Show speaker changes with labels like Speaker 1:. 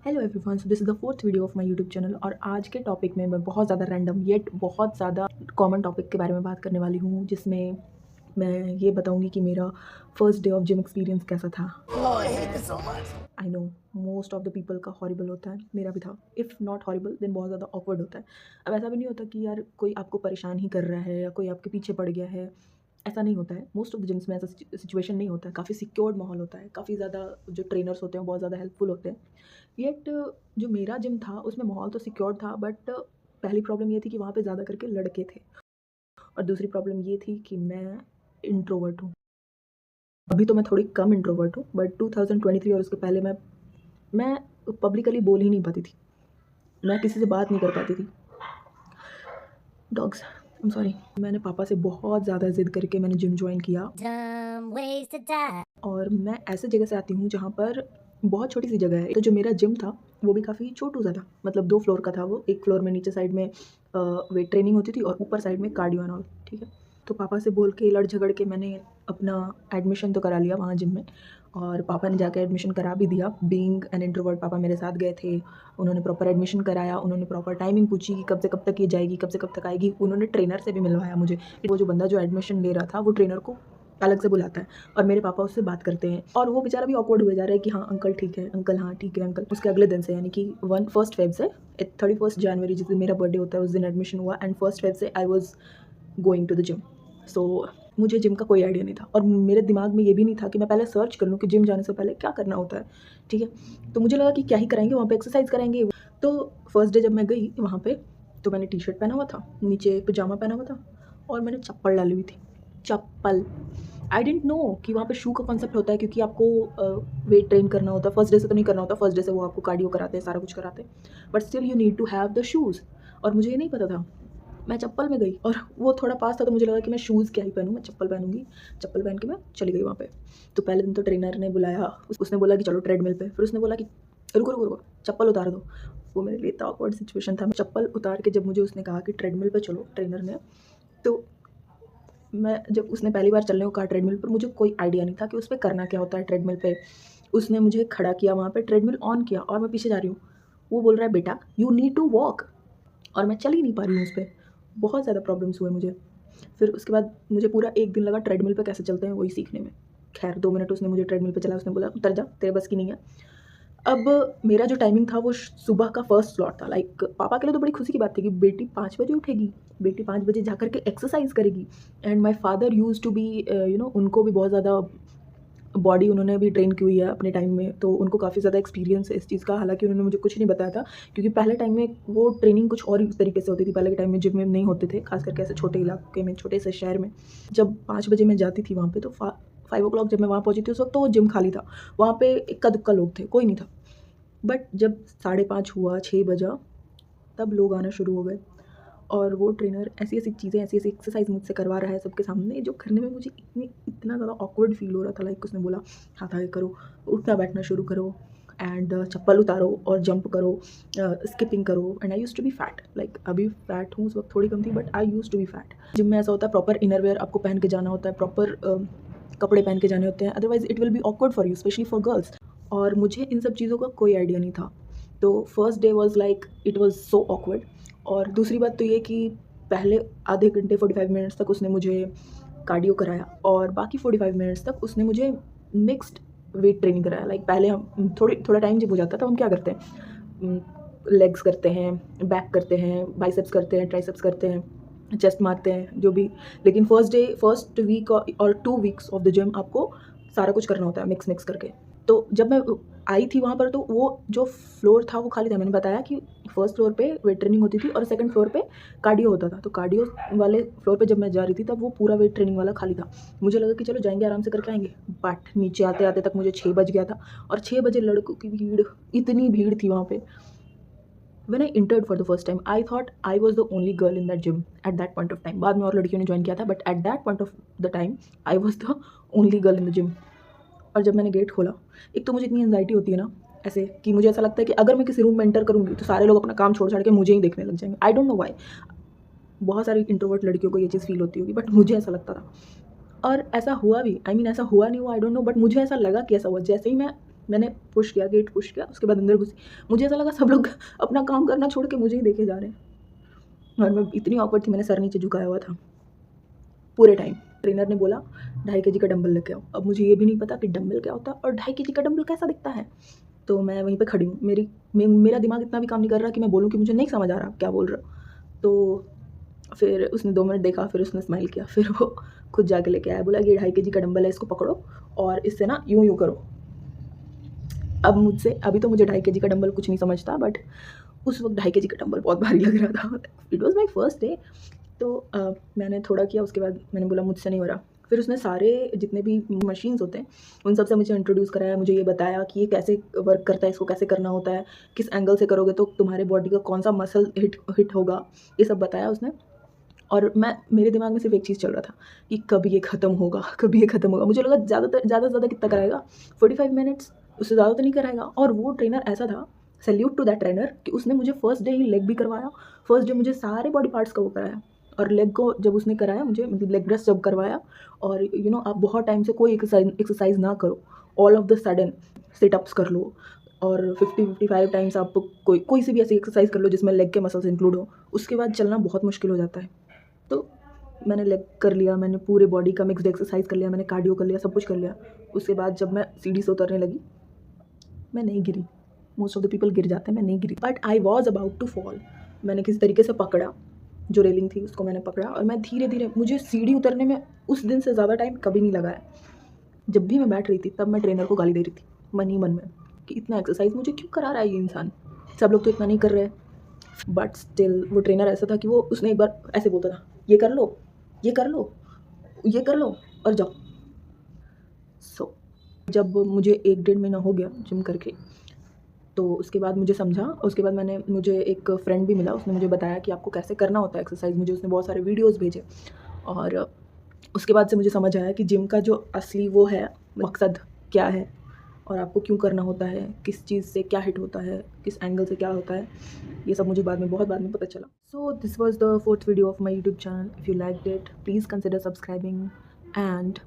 Speaker 1: Hello everyone, so this is the fourth video of my YouTube channel. और आज के topic में मैं बहुत ज़्यादा रैंडम येट बहुत ज़्यादा कॉमन टॉपिक के बारे में बात करने वाली हूँ, जिसमें मैं ये बताऊँगी कि मेरा first day of gym experience कैसा था। I know most of the people का हॉरिबल होता है, मेरा भी था। इफ़ नॉट हॉरिबल देन बहुत ज़्यादा ऑकवर्ड होता है। अब ऐसा भी नहीं होता कि यार कोई आपको परेशान ही कर रहा है या कोई आपके पीछे पड़ गया है, ऐसा नहीं होता है। मोस्ट ऑफ द जिम्स में ऐसा सिचुएशन नहीं होता है। काफ़ी सिक्योर्ड माहौल होता है, काफ़ी ज़्यादा जो ट्रेनर्स होते हैं वो बहुत ज़्यादा हेल्पफुल होते हैं। येट जो मेरा जिम था उसमें माहौल तो सिक्योर था, बट पहली प्रॉब्लम ये थी कि वहाँ पे ज़्यादा करके लड़के थे, और दूसरी प्रॉब्लम ये थी कि मैं इंट्रोवर्ट हूँ। अभी तो मैं थोड़ी कम इंट्रोवर्ट हूँ, बट 2023 और उसके पहले मैं पब्लिकली बोल ही नहीं पाती थी। मैं किसी से बात नहीं कर पाती थी। Dogs, I am sorry. मैंने पापा से बहुत ज़्यादा ज़िद करके मैंने जिम ज्वाइन किया। और मैं ऐसे जगह से आती हूँ जहाँ पर बहुत छोटी सी जगह है। तो जो मेरा जिम था वो भी काफ़ी छोटू सा था, मतलब 2 फ्लोर का था वो। एक फ्लोर में नीचे साइड में वेट ट्रेनिंग होती थी और ऊपर साइड में कार्डियो एंड ऑल, ठीक है। तो पापा से बोल के लड़ झगड़ के मैंने अपना एडमिशन तो करा लिया वहाँ जिम में, और पापा ने जाकर एडमिशन करा भी दिया। बीइंग एन इंट्रोवर्ट पापा मेरे साथ गए थे, उन्होंने प्रॉपर एडमिशन कराया, उन्होंने प्रॉपर टाइमिंग पूछी कि कब से कब तक ये जाएगी, कब से कब तक आएगी। उन्होंने ट्रेनर से भी मिलवाया मुझे। वो जो बंदा जो एडमिशन ले रहा था वो ट्रेनर को अलग से बुलाता है और मेरे पापा उससे बात करते हैं, और वो बेचारा भी ऑकवर्ड हुए जा रहा है कि हाँ अंकल ठीक है, अंकल हाँ ठीक है अंकल। उसके अगले दिन से, यानी कि 1 फेब से 31 जनवरी जिस दिन मेरा बर्थडे होता है उस दिन एडमिशन हुआ, एंड 1 फेब से I was going to the gym. So मुझे जिम का कोई आइडिया नहीं था, और मेरे दिमाग में ये भी नहीं था कि मैं पहले सर्च कर लूँ कि जिम जाने से पहले क्या करना होता है, ठीक है। तो मुझे लगा कि क्या ही कराएंगे वहाँ पे, एक्सरसाइज कराएंगे। तो फर्स्ट डे जब मैं गई वहाँ पे, तो मैंने टी शर्ट पहना हुआ था, नीचे पजामा पहना हुआ था, और मैंने चप्पल डाली हुई थी। चप्पल। आई डिडंट नो कि वहाँ पे शू का कॉन्सेप्ट होता है, क्योंकि आपको वेट ट्रेन करना होता है। फर्स्ट डे से तो नहीं करना होता, फर्स्ट डे से वो आपको कार्डियो कराते हैं, सारा कुछ कराते हैं, but still you need to have the shoes. और मुझे ये नहीं पता था, मैं चप्पल में गई और वो थोड़ा पास था, तो मुझे लगा कि मैं शूज़ क्या ही पहनूँ, मैं चप्पल पहनूँगी। चप्पल पहन के मैं चली गई वहाँ पे। तो पहले दिन तो ट्रेनर ने बुलाया, उसने बोला कि चलो ट्रेडमिल पे। फिर उसने बोला कि रुको रुको रुको, चप्पल उतार दो। वो मेरे लिए इतना ऑकवर्ड सिचुएशन था। चप्पल उतार के जब मुझे उसने कहा कि ट्रेडमिल पे चलो, ट्रेनर ने, तो मैं जब उसने पहली बार चलने को कहा ट्रेडमिल पर, मुझे कोई आइडिया नहीं था कि उस पर करना क्या होता है ट्रेडमिल पे। उसने मुझे खड़ा किया वहाँ पे, ट्रेडमिल ऑन किया, और मैं पीछे जा रही हूँ। वो बोल रहा है बेटा यू नीड टू वॉक, और मैं चल ही नहीं पा रही हूँ उस पर। बहुत ज़्यादा प्रॉब्लम्स हुए मुझे। फिर उसके बाद मुझे पूरा एक दिन लगा ट्रेडमिल पे कैसे चलते हैं वही सीखने में। खैर 2 मिनट उसने मुझे ट्रेडमिल पे चला, उसने बोला उतर जा, तेरे बस की नहीं है। अब मेरा जो टाइमिंग था वो सुबह का फर्स्ट स्लॉट था। लाइक पापा के लिए तो बड़ी खुशी की बात थी कि बेटी 5 बजे उठेगी, बेटी 5 बजे जा कर के एक्सरसाइज करेगी। And my father use to be उनको भी बहुत ज़्यादा बॉडी उन्होंने भी ट्रेन की हुई है अपने टाइम में, तो उनको काफ़ी ज़्यादा एक्सपीरियंस है इस चीज़ का। हालांकि उन्होंने मुझे कुछ नहीं बताया था, क्योंकि पहले टाइम में वो ट्रेनिंग कुछ और तरीके से होती थी। पहले के टाइम में जिम में नहीं होते थे, खास करके ऐसे छोटे इलाके में, छोटे से शहर में। जब 5 बजे मैं जाती थी वहाँ पे, तो 5 o'clock जब मैं वहाँ पहुँची थी उस वक्त तो वो जिम खाली था। वहाँ पे इक्का दुक्का लोग थे, कोई नहीं था। बट जब 5:30 हुआ, 6 बजा, तब लोग आना शुरू हो गए। और वो ट्रेनर ऐसी-ऐसी चीज़ें, ऐसी-ऐसी एक्सरसाइज़ मुझसे करवा रहा है सबके सामने, जो करने में मुझे इतना ज़्यादा ऑकवर्ड फ़ील हो रहा था। लाइक उसने बोला हाथ आगे करो, उठना-बैठना शुरू करो, एंड चप्पल उतारो और जंप करो, स्किपिंग करो। And I used to be fat, like अभी फैट हूँ, उस वक्त थोड़ी कम थी, but I used to be fat. Gym में ऐसा होता है, प्रॉपर इनरवियर आपको पहन के जाना होता है, प्रॉपर कपड़े पहन के जाने होते हैं, otherwise it will be awkward for you, specially for girls. और मुझे इन सब चीज़ों का कोई आइडिया नहीं था। तो first day was like it was so awkward. और दूसरी बात तो ये कि पहले आधे घंटे 45 मिनट्स तक उसने मुझे कार्डियो कराया, और बाकी 45 मिनट्स तक उसने मुझे मिक्स्ड वेट ट्रेनिंग कराया। लाइक पहले हम थोड़ा टाइम जब हो जाता है तो हम क्या करते हैं, लेग्स करते हैं, बैक करते हैं, बाइसेप्स करते हैं, ट्राइसेप्स करते हैं, चेस्ट मारते हैं, जो भी। लेकिन फर्स्ट वीक और 2 वीक्स ऑफ द जिम आपको सारा कुछ करना होता है मिक्स करके। तो जब मैं आई थी वहाँ पर, तो वो जो फ्लोर था वो खाली था। मैंने बताया कि फर्स्ट फ्लोर पे वेट ट्रेनिंग होती थी और सेकंड फ्लोर पे कार्डियो होता था। तो कार्डियो वाले फ्लोर पे जब मैं जा रही थी तब वो पूरा वेट ट्रेनिंग वाला खाली था। मुझे लगा कि चलो जाएंगे, आराम से करके आएंगे, बट नीचे आते आते तक मुझे 6 बज गया था। और 6 बजे लड़कों की भीड़, इतनी भीड़ थी वहाँ पे। When I entered for the first time, I thought I was the only girl in that gym at that point of time. बाद में और लड़कियों ने ज्वाइन किया था, but at that point of the time, I was the only girl in the gym. और जब मैंने गेट खोला, एक तो मुझे इतनी एंजाइटी होती है ना ऐसे, कि मुझे ऐसा लगता है कि अगर मैं किसी रूम में एंटर करूँगी तो सारे लोग अपना काम छोड़ छाड़ के मुझे ही देखने लग जाएंगे। I don't know why. बहुत सारी इंट्रोवर्ट लड़कियों को ये चीज़ फील होती होगी, बट मुझे ऐसा लगता था। और ऐसा हुआ भी, आई मीन ऐसा हुआ नहीं हुआ आई डोंट नो, बट मुझे ऐसा लगा कि ऐसा हुआ। जैसे ही मैं मैंने पुश किया, गेट पुश किया, उसके बाद अंदर घुसी। मुझे ऐसा लगा सब लोग अपना काम करना छोड़ के मुझे ही देखे जा रहे हैं और मैं इतनी ऑकवर्ड थी, मैंने सर नीचे झुकाया हुआ था पूरे टाइम। ट्रेनर ने बोला 2.5 केजी का डंबल लेके आओ। अब मुझे ये भी नहीं पता कि डंबल क्या होता है और 2.5 केजी का डंबल कैसा दिखता है। तो मैं वहीं पे खड़ी हूँ, मेरा दिमाग इतना भी काम नहीं कर रहा कि मैं बोलूँ कि मुझे नहीं समझ आ रहा क्या बोल रहा। तो फिर उसने 2 मिनट देखा, फिर उसने स्माइल किया, फिर वो खुद जाके लेके आया, बोला ये 2.5 केजी का डंबल है, इसको पकड़ो और इससे ना यूँ यूँ करो। अब मुझसे अभी तो मुझे 2.5 केजी का डंबल कुछ नहीं समझता, बट उस वक्त 2.5 केजी का डंबल बहुत भारी लग रहा था। It was my first day. तो मैंने थोड़ा किया, उसके बाद मैंने बोला मुझसे नहीं हो रहा। फिर उसने सारे जितने भी मशीन्स होते हैं उन सब से मुझे इंट्रोड्यूस कराया, मुझे ये बताया कि ये कैसे वर्क करता है, इसको कैसे करना होता है, किस एंगल से करोगे तो तुम्हारे बॉडी का कौन सा मसल हिट होगा, ये सब बताया उसने। और मेरे दिमाग में सिर्फ एक चीज़ चल रहा था कि कब ये ख़त्म होगा, कब ये ख़त्म होगा। मुझे लगा ज़्यादा से ज़्यादा कितना कराएगा, 45 मिनट्स, उससे ज़्यादा तो नहीं कराएगा। और वो ट्रेनर ऐसा था, सैल्यूट टू दैट ट्रेनर, कि उसने मुझे फर्स्ट डे ही लेग भी करवाया। फर्स्ट डे मुझे सारे बॉडी पार्ट्स का वो कराया, और लेग को जब उसने कराया मुझे, मतलब लेग प्रेस जब करवाया, और आप बहुत टाइम से कोई एक्सरसाइज ना करो, all of the sudden sit-ups कर लो और 50-55 टाइम्स आप कोई सी भी ऐसी एक्सरसाइज कर लो जिसमें लेग के मसल्स इंक्लूड हो, उसके बाद चलना बहुत मुश्किल हो जाता है। तो मैंने लेग कर लिया, मैंने पूरे बॉडी का मिक्स्ड एक्सरसाइज कर लिया, मैंने कार्डियो कर लिया, सब कुछ कर लिया। उसके बाद जब मैं सीढ़ी से उतरने लगी, मैं नहीं गिरी। मोस्ट ऑफ द पीपल गिर जाते हैं, मैं नहीं गिरी, but I was about to fall. मैंने किसी तरीके से पकड़ा, जो रेलिंग थी उसको मैंने पकड़ा, और मैं धीरे धीरे, मुझे सीढ़ी उतरने में उस दिन से ज़्यादा टाइम कभी नहीं लगा है। जब भी मैं बैठ रही थी तब मैं ट्रेनर को गाली दे रही थी मन ही मन में कि इतना एक्सरसाइज मुझे क्यों करा रहा है ये इंसान, सब लोग तो इतना नहीं कर रहे। बट स्टिल वो ट्रेनर ऐसा था कि वो उसने एक बार ऐसे बोलता था, ये कर लो, ये कर लो, ये कर लो और जाओ। सो जब मुझे 1-1.5 महीना हो गया जिम करके, तो उसके बाद मुझे समझा, उसके बाद मुझे एक फ्रेंड भी मिला, उसने मुझे बताया कि आपको कैसे करना होता है एक्सरसाइज। मुझे उसने बहुत सारे वीडियोज़ भेजे, और उसके बाद से मुझे समझ आया कि जिम का जो असली वो है, मकसद क्या है और आपको क्यों करना होता है, किस चीज़ से क्या हिट होता है, किस एंगल से क्या होता है, ये सब मुझे बहुत बाद में पता चला। So this was the 4th video of my YouTube channel. If you liked it, please consider subscribing, and